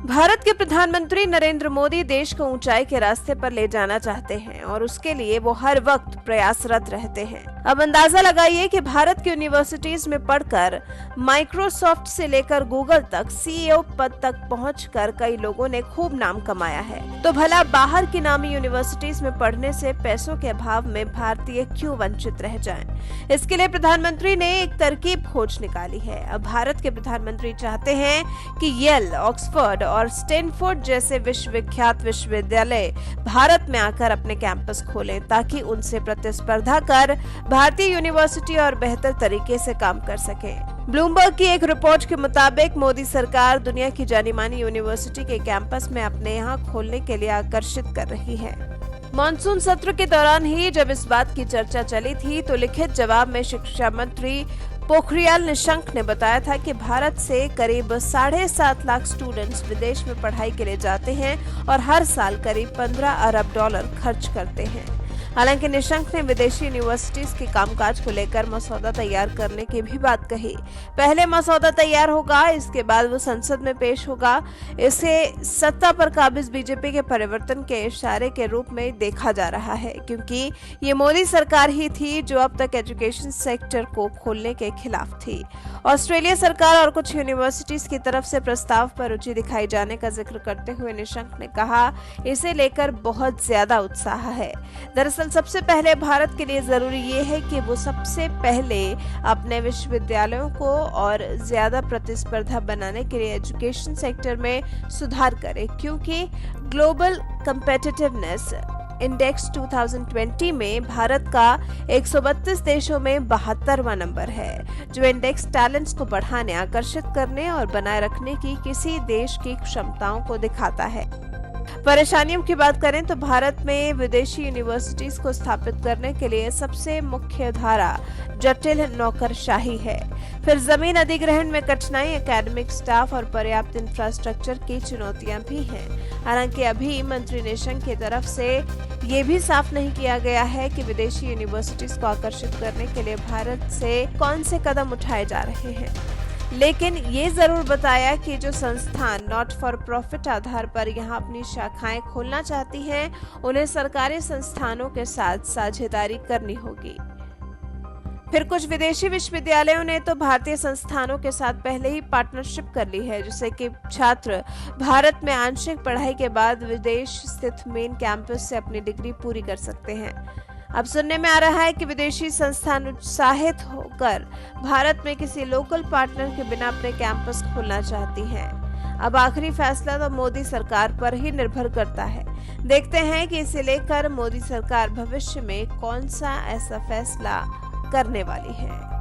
भारत के प्रधानमंत्री नरेंद्र मोदी देश को ऊंचाई के रास्ते पर ले जाना चाहते हैं और उसके लिए वो हर वक्त प्रयासरत रहते हैं। अब अंदाजा लगाइए कि भारत की यूनिवर्सिटीज में पढ़कर माइक्रोसॉफ्ट से लेकर गूगल तक सीईओ पद तक पहुंचकर कई लोगों ने खूब नाम कमाया है। तो भला बाहर की नामी यूनिवर्सिटीज में पढ़ने से पैसों के अभाव में भारतीय क्यों वंचित रह जाएं? इसके लिए प्रधानमंत्री ने एक तरकीब खोज निकाली है। अब भारत के प्रधानमंत्री चाहते हैं कि येल, ऑक्सफोर्ड और स्टैनफोर्ड जैसे विश्वविख्यात विश्वविद्यालय भारत में आकर अपने कैंपस खोलें ताकि उनसे प्रतिस्पर्धा कर भारतीय यूनिवर्सिटी और बेहतर तरीके से काम कर सके। ब्लूमबर्ग की एक रिपोर्ट के मुताबिक मोदी सरकार दुनिया की जानी मानी यूनिवर्सिटी के कैंपस में अपने यहाँ खोलने के लिए आकर्षित कर रही है। मॉनसून सत्र के दौरान ही जब इस बात की चर्चा चली थी तो लिखित जवाब में शिक्षा मंत्री पोखरियाल निशंक ने बताया था कि भारत से करीब 7.5 लाख स्टूडेंट्स विदेश में पढ़ाई के लिए जाते हैं और हर साल करीब 15 अरब डॉलर खर्च करते हैं। हालांकि निशंक ने विदेशी यूनिवर्सिटीज के कामकाज को लेकर मसौदा तैयार करने की भी बात कही। पहले मसौदा तैयार होगा, इसके बाद वो संसद में पेश होगा। इसे सत्ता पर काबिज बीजेपी के परिवर्तन के इशारे के रूप में देखा जा रहा है, क्योंकि ये मोदी सरकार ही थी जो अब तक एजुकेशन सेक्टर को खोलने के खिलाफ थी। ऑस्ट्रेलिया सरकार और कुछ यूनिवर्सिटीज की तरफ से प्रस्ताव पर रुचि दिखाई जाने का जिक्र करते हुए निशंक ने कहा, इसे लेकर बहुत ज्यादा उत्साह है। दरअसल सबसे पहले भारत के लिए जरूरी ये है कि वो सबसे पहले अपने विश्वविद्यालयों को और ज्यादा प्रतिस्पर्धा बनाने के लिए एजुकेशन सेक्टर में सुधार करे, क्योंकि ग्लोबल कम्पिटिटिवनेस इंडेक्स 2020 में भारत का 132 देशों में 72वां नंबर है, जो इंडेक्स टैलेंट्स को बढ़ाने, आकर्षित करने और बनाए रखने की किसी देश की क्षमताओं को दिखाता है। परेशानियों की बात करें तो भारत में विदेशी यूनिवर्सिटीज को स्थापित करने के लिए सबसे मुख्य धारा जटिल नौकरशाही है। फिर जमीन अधिग्रहण में कठिनाई, एकेडमिक स्टाफ और पर्याप्त इंफ्रास्ट्रक्चर की चुनौतियां भी हैं। हालांकि अभी मंत्री निशंक की तरफ से ये भी साफ नहीं किया गया है कि विदेशी यूनिवर्सिटीज को आकर्षित करने के लिए भारत से कौन से कदम उठाए जा रहे हैं। लेकिन ये जरूर बताया कि जो संस्थान नॉट फॉर प्रॉफिट आधार पर यहाँ अपनी शाखाएं खोलना चाहती हैं, उन्हें सरकारी संस्थानों के साथ साझेदारी करनी होगी। फिर कुछ विदेशी विश्वविद्यालयों ने तो भारतीय संस्थानों के साथ पहले ही पार्टनरशिप कर ली है, जिससे कि छात्र भारत में आंशिक पढ़ाई के बाद विदेश स्थित मेन कैंपस से अपनी डिग्री पूरी कर सकते हैं। अब सुनने में आ रहा है कि विदेशी संस्थान उत्साहित होकर भारत में किसी लोकल पार्टनर के बिना अपने कैंपस खोलना चाहती हैं। अब आखिरी फैसला तो मोदी सरकार पर ही निर्भर करता है। देखते हैं कि इसे लेकर मोदी सरकार भविष्य में कौन सा ऐसा फैसला करने वाली है।